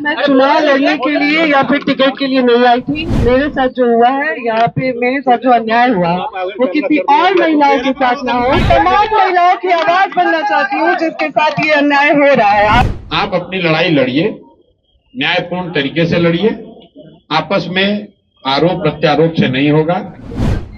मैं चुनाव लड़ने के लिए या फिर टिकट के लिए नहीं आई थी। मेरे साथ जो हुआ है यहाँ पे, मेरे साथ जो अन्याय हुआ वो किसी और महिलाओं के साथ ना हो। तमाम महिलाओं की आवाज बनना चाहती हूँ जिसके साथ ये अन्याय हो रहा है। आप अपनी लड़ाई लड़िए, न्यायपूर्ण तरीके से लड़िए, आपस में आरोप प्रत्यारोप से नहीं होगा,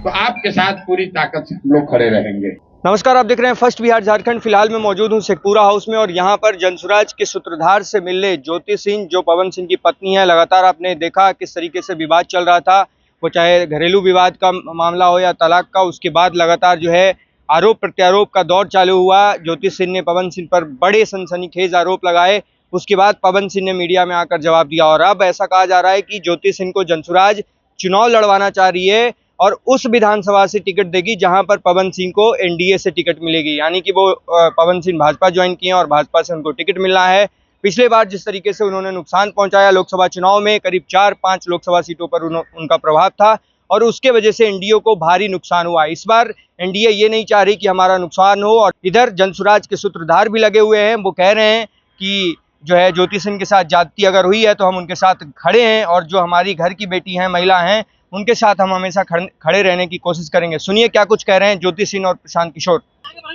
तो आपके साथ पूरी ताकत से हम लोग खड़े रहेंगे। नमस्कार, आप देख रहे हैं फर्स्ट बिहार झारखंड। फिलहाल मैं मौजूद हूं शेखपुरा हाउस में और यहां पर जनसुराज के सूत्रधार से मिलने ज्योति सिंह, जो पवन सिंह की पत्नी है, लगातार आपने देखा किस तरीके से विवाद चल रहा था, वो चाहे घरेलू विवाद का मामला हो या तलाक का। उसके बाद लगातार जो है आरोप प्रत्यारोप का दौर चालू हुआ। ज्योति सिंह ने पवन सिंह पर बड़े सनसनीखेज आरोप लगाए। उसके बाद पवन सिंह ने मीडिया में आकर जवाब दिया और अब ऐसा कहा जा रहा है कि ज्योति सिंह को जनसुराज चुनाव लड़वाना चाह रही है और उस विधानसभा से टिकट देगी जहां पर पवन सिंह को एनडीए से टिकट मिलेगी। यानी कि वो पवन सिंह भाजपा ज्वाइन किए हैं और भाजपा से उनको टिकट मिलना है। पिछले बार जिस तरीके से उन्होंने नुकसान पहुंचाया लोकसभा चुनाव में, करीब 4-5 लोकसभा सीटों पर उनका प्रभाव था और उसके वजह से एनडीए को भारी नुकसान हुआ। इस बार एनडीए ये नहीं चाह रही कि हमारा नुकसान हो और इधर जनसुराज के सूत्रधार भी लगे हुए हैं। वो कह रहे हैं कि जो है ज्योति सिंह के साथ ज्यादती अगर हुई है तो हम उनके साथ खड़े हैं और जो हमारी घर की बेटी हैं, महिला हैं, उनके साथ हम हमेशा खड़े रहने की कोशिश करेंगे। सुनिए क्या कुछ कह रहे हैं ज्योति सिंह और प्रशांत किशोर।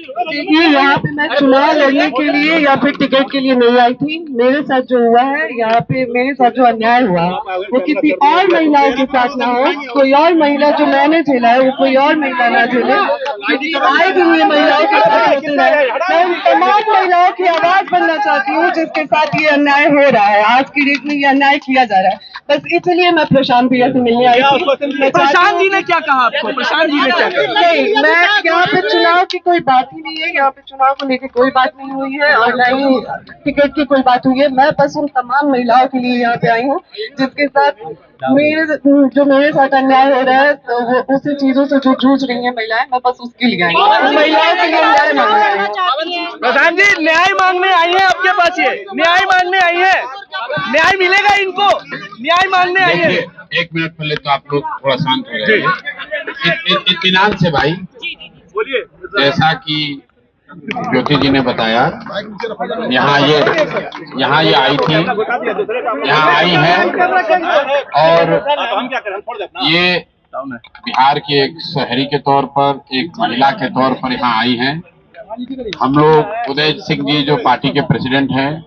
देखिए, यहाँ पे मैं चुनाव लड़ने के लिए या फिर टिकट के लिए नहीं आई थी। मेरे साथ जो हुआ है यहाँ पे, मेरे साथ जो अन्याय हुआ वो किसी और महिलाओं के साथ ना हो। कोई और महिला जो मैंने झेला है वो कोई और महिला ना झेले, क्योंकि आए भी हुए महिलाओं के साथ होते हैं। मैं उन तमाम महिलाओं की आवाज बनना चाहती हूँ जिसके साथ ये अन्याय हो रहा है। आज की डेट में ये अन्याय किया जा रहा है। बस इसलिए मैं प्रशांत भैया से मिलने आई थी। प्रशांत जी ने क्या कहा आपको? प्रशांत जी ने क्या कहा? नहीं, मैं यहाँ पे चुनाव की कोई बात ही नहीं है। यहाँ पे चुनाव को लेकर कोई बात नहीं हुई है और न ही टिकट की कोई बात हुई है। मैं बस उन तमाम महिलाओं के लिए यहाँ पे आई हूँ जिसके साथ मेरे साथ अन्याय हो रहा है, तो वो उसी चीजों से जो जूझ रही है महिलाएं, मैं बस उसके लिए आई हूँ। महिलाओं के लिए न्याय मांगना है। प्रधान जी न्याय मांगने आई है आपके पास, ये न्याय मांगने आई है, न्याय मिलेगा इनको, न्याय मांगने आई है। एक मिनट पहले तो आप लोग थोड़ा शांत हो जाइए, इत्मीनान से भाई। जैसा कि ज्योति जी ने बताया, यहाँ ये आई थी, यहाँ आई है और ये बिहार के एक शहरी के तौर पर, एक महिला के तौर पर यहाँ आई हैं। हम लोग उदय सिंह जी जो पार्टी के प्रेसिडेंट हैं,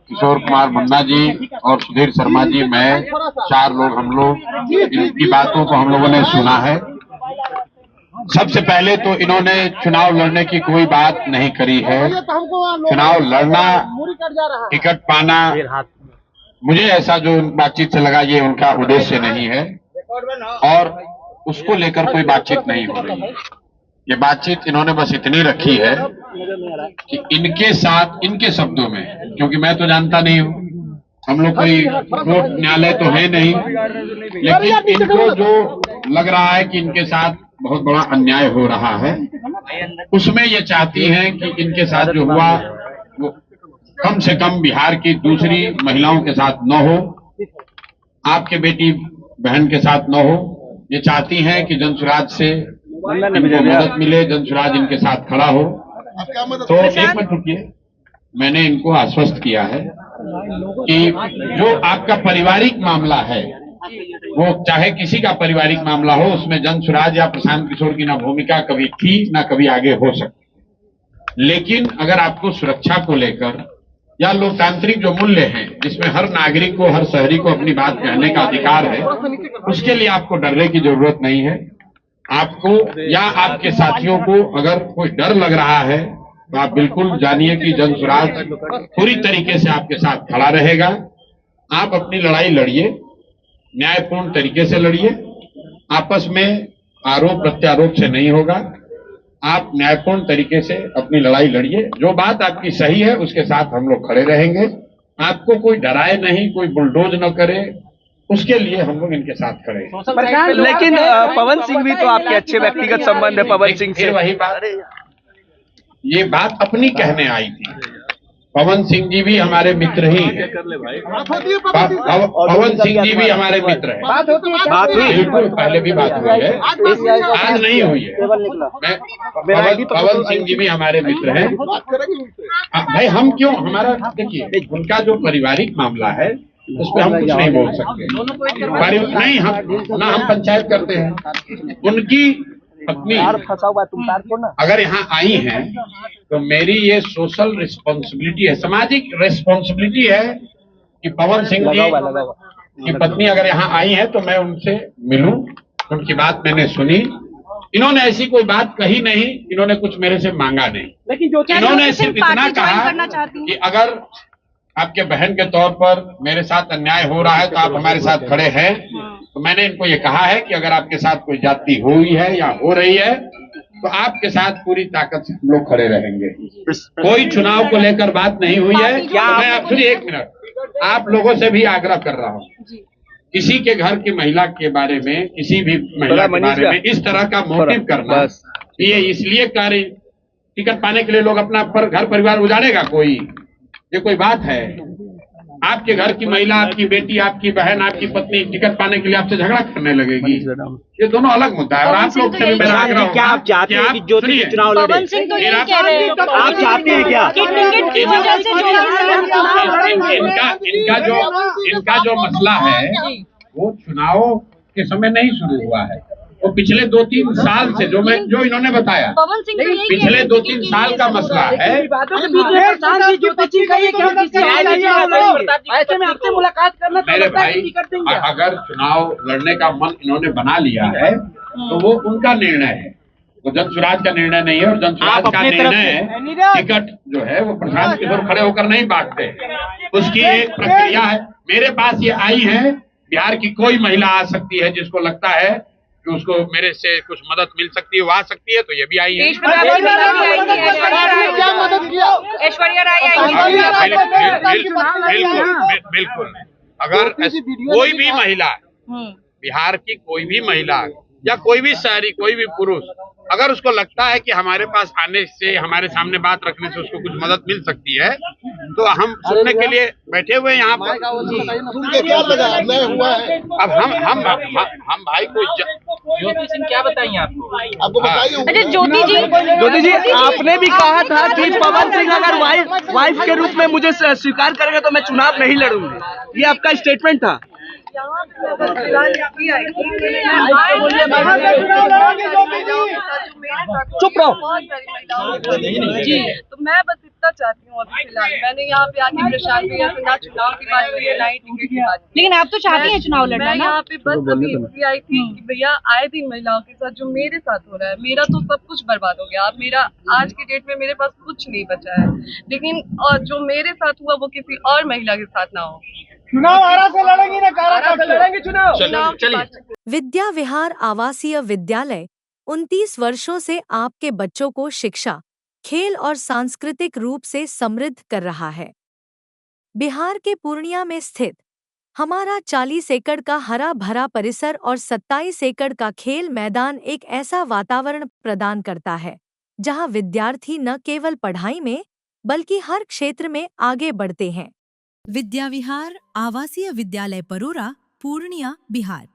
किशोर कुमार मुन्ना जी और सुधीर शर्मा जी, मैं, 4 लोग हम लोग इनकी बातों को हम लोगों ने सुना है। सबसे पहले तो इन्होंने चुनाव लड़ने की कोई बात नहीं करी है। चुनाव लड़ना, टिकट पाना, मुझे ऐसा जो बातचीत से लगा ये उनका उद्देश्य नहीं है और उसको लेकर कोई बातचीत नहीं हो रही है। ये बातचीत इन्होंने बस इतनी रखी है कि इनके साथ, इनके शब्दों में, क्योंकि मैं तो जानता नहीं हूँ, हम लोग कोई कोर्ट न्यायालय तो है नहीं, लेकिन इनको जो लग रहा है कि इनके साथ बहुत बड़ा अन्याय हो रहा है, उसमें ये चाहती हैं कि इनके साथ जो हुआ वो कम से कम बिहार की दूसरी महिलाओं के साथ न हो, आपके बेटी बहन के साथ न हो। ये चाहती हैं कि जनसुराज से इनको मदद मिले, जनसुराज इनके साथ खड़ा हो। तो एक मिनट रुकिए, मैंने इनको आश्वस्त किया है कि जो आपका पारिवारिक मामला है, वो चाहे किसी का पारिवारिक मामला हो, उसमें जनसुराज या प्रशांत किशोर की ना भूमिका कभी थी ना कभी आगे हो सकती। लेकिन अगर आपको सुरक्षा को लेकर या लोकतांत्रिक जो मूल्य हैं, जिसमें हर नागरिक को, हर शहरी को अपनी बात कहने का अधिकार है, उसके लिए आपको डरने की जरूरत नहीं है। आपको या आपके साथियों को अगर कोई डर लग रहा है तो आप बिल्कुल जानिए कि जनसुराज पूरी तरीके से आपके साथ खड़ा रहेगा। आप अपनी लड़ाई लड़िए, न्यायपूर्ण तरीके से लड़िए, आपस में आरोप प्रत्यारोप से नहीं होगा। आप न्यायपूर्ण तरीके से अपनी लड़ाई लड़िए, जो बात आपकी सही है उसके साथ हम लोग खड़े रहेंगे। आपको कोई डराए नहीं, कोई बुलडोज न करे, उसके लिए हम लोग इनके साथ खड़े हैं। लेकिन पवन सिंह भी तो आपके अच्छे व्यक्तिगत संबंध है पवन सिंह से। वही बात, ये बात अपनी कहने आई थी। पवन सिंह जी भी हमारे मित्र ही हैं। पवन सिंह जी भी हमारे मित्र हैं। बात हुई, बिल्कुल पहले भी बात हुई है, आज नहीं हुई है। पवन सिंह जी भी हमारे मित्र हैं। भाई हम क्यों, हमारा देखिए, उनका जो पारिवारिक मामला है उस पर हम कुछ नहीं बोल सकते। नहीं, हम ना हम पंचायत करते हैं। उनकी पत्नी अगर यहाँ आई हैं तो मेरी ये सोशल रिस्पॉन्सिबिलिटी है, सामाजिक रिस्पॉन्सिबिलिटी है कि पवन सिंह जी की पत्नी अगर यहाँ आई है तो मैं उनसे मिलूं, उनकी बात मैंने सुनी। इन्होंने ऐसी कोई बात कही नहीं, इन्होंने कुछ मेरे से मांगा नहीं, लेकिन इन्होंने सिर्फ इतना कहा कि अगर आपके बहन के तौर पर मेरे साथ अन्याय हो रहा है तो आप हमारे साथ खड़े हैं। तो मैंने इनको ये कहा है कि अगर आपके साथ कोई जाति हुई है या हो रही है तो आपके साथ पूरी ताकत से हम लोग खड़े रहेंगे। कोई चुनाव को लेकर बात नहीं हुई है। मैं आप सुनिए एक मिनट, आप लोगों से भी आग्रह कर रहा हूँ, किसी के घर की महिला के बारे में, किसी भी महिला के बारे में इस तरह का मोटिव करना, ये इसलिए कार्य टिकट पाने के लिए लोग अपना घर परिवार उजाड़ेगा कोई, ये कोई बात है? आपके घर की महिला, आपकी बेटी, आपकी बहन, आपकी पत्नी टिकट पाने के लिए आपसे झगड़ा करने लगेगी, ये दोनों अलग मुद्दा है। और आप लोग से भी मेरा आग्रह है, क्या आप चाहते हैं कि ज्योति चुनाव लड़े? आप चाहते हैं क्या? इनका जो मसला है वो चुनाव के समय नहीं शुरू हुआ है, वो पिछले 2-3 साल से जो इन्होंने बताया, पिछले 2-3 साल का मसला है। मेरे भाई, अगर चुनाव लड़ने का मन इन्होंने बना लिया है तो वो उनका निर्णय है, वो जनसुराज का निर्णय नहीं है। और जनसुराज का निर्णय टिकट जो है वो प्रशांत किशोर खड़े होकर नहीं बांटते, उसकी एक प्रक्रिया है। मेरे पास ये आई है, बिहार की कोई महिला आ सकती है जिसको लगता है कि उसको मेरे से कुछ मदद मिल सकती है, वो आ सकती है, तो ये भी आई है। ऐश्वर्या राय आई, बिल्कुल। अगर कोई भी महिला, बिहार की कोई भी महिला या कोई भी शहरी, कोई भी पुरुष, अगर उसको लगता है कि हमारे पास आने से, हमारे सामने बात रखने से उसको कुछ मदद मिल सकती है, तो हम सुनने के लिए बैठे हुए यहाँ पर। क्या लगा अन्याय हुआ है? अब हम भाई को ज्योति सिंह क्या बताइए आपको बताइए। अच्छा ज्योति जी आपने भी कहा था कि पवन सिंह अगर वाइफ के रूप में मुझे स्वीकार करेंगे तो मैं चुनाव नहीं लड़ूंगी, ये आपका स्टेटमेंट था। चुप रहो जी। तो मैं बस इतना चाहती हूँ अभी फिलहाल, मैंने यहाँ पे आके प्रशांत भैया से ना चुनाव की बात हुई है, ना ही टिकट की बात। लेकिन आप तो चाहती हैं चुनाव लड़ना ना? मैं यहाँ पे बस अभी इसलिए आई थी कि भैया आए दिन महिलाओं के साथ जो मेरे साथ हो रहा है, मेरा तो सब कुछ बर्बाद हो गया। अब मेरा आज की डेट में मेरे पास कुछ नहीं बचा है, लेकिन और जो मेरे साथ हुआ वो किसी और महिला के साथ ना हो। चुनाव आरा से लड़ेंगे ना कारा से लड़ेंगे चुनाव। चलिए। विद्या विहार आवासीय विद्यालय 29 वर्षों से आपके बच्चों को शिक्षा, खेल और सांस्कृतिक रूप से समृद्ध कर रहा है। बिहार के पूर्णिया में स्थित हमारा 40 एकड़ का हरा भरा परिसर और 27 एकड़ का खेल मैदान एक ऐसा वातावरण प्रदान करता है जहां विद्यार्थी न केवल पढ़ाई में बल्कि हर क्षेत्र में आगे बढ़ते हैं। विद्या विहार आवासीय विद्यालय परोरा, पूर्णिया, बिहार।